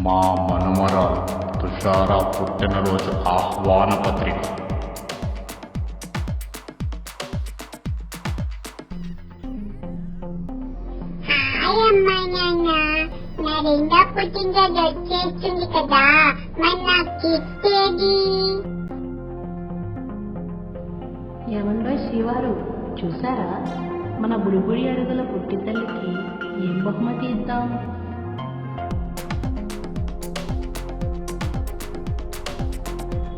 మా మనుమరాలు తుషార పుట్టినరోజు ఆహ్వాన పత్రిక. హాయ్ అమ్మా నాన్న, నా రెండో పుట్టినరోజు వచ్చేస్తుంది కదా, మరి నా గిఫ్ట్ ఏది? ఏమండో శ్రీవారు చూసారా, మన బుడిబుడి అడుగుల పుట్టి తల్లికి ఏం బహుమతి ఇద్దాం?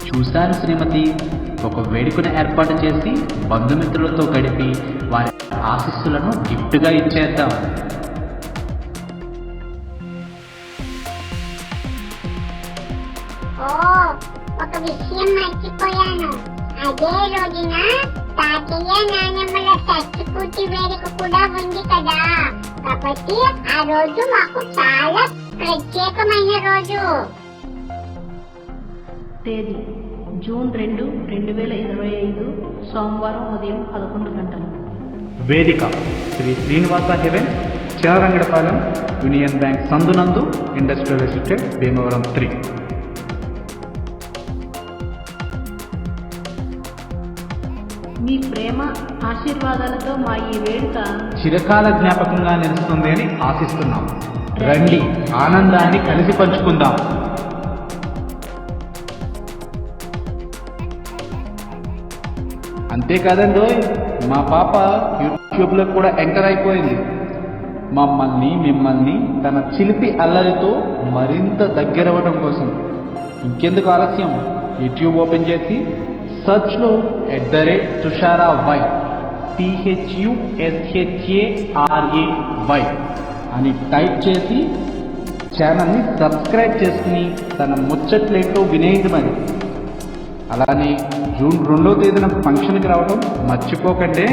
చూశాను శ్రీమతి, ఒక వేడుకను ఏర్పాటు చేసి బంధుమిత్రులతో గడిపి వారి ఆశీస్సులను గిఫ్ట్గా ఇచ్చేద్దాం. ఓ, ఒక విషయం మర్చిపోయాను. అదే రోజున తాతయ్య నాన్నమ్మల చచ్చిపూర్తి వేడుక కూడా ఉంది కదా, కాబట్టి ఆ రోజు మాకు చాలా ప్రత్యేకమైన రోజు. తేదీ జూన్ 2, 2025 సోమవారం ఉదయం 11 గంటలు. వేదిక Shri Srinivasa heaven, Chinarangadapalem, union bank సందునందు, ఇండస్ట్రియల్ ఎస్టేట్, భీమవరం 3. మీ ప్రేమ ఆశీర్వాదాలతో మా ఈ వేడుక చిరకాల జ్ఞాపకంగా నిలుస్తుంది అని ఆశిస్తున్నాం. రండి, ఆనందాన్ని కలిసి పంచుకుందాం. అంతేకాదండి, మా పాప యూట్యూబ్లో కూడా ఎంటర్ అయిపోయింది. మమ్మల్ని మిమ్మల్ని తన చిలిపి అల్లరితో మరింత దగ్గరవ్వడం కోసం ఇంకెందుకు ఆలస్యం, యూట్యూబ్ ఓపెన్ చేసి సర్చ్లో @తుషారావై THUSHARAY అని టైప్ చేసి ఛానల్ని సబ్స్క్రైబ్ చేసుకుని తన ముచ్చట్లేంటో వినేయండి. మరి అలానే జూన్ 2వ తేదీన ఫంక్షన్కి రావడం మర్చిపోకండి.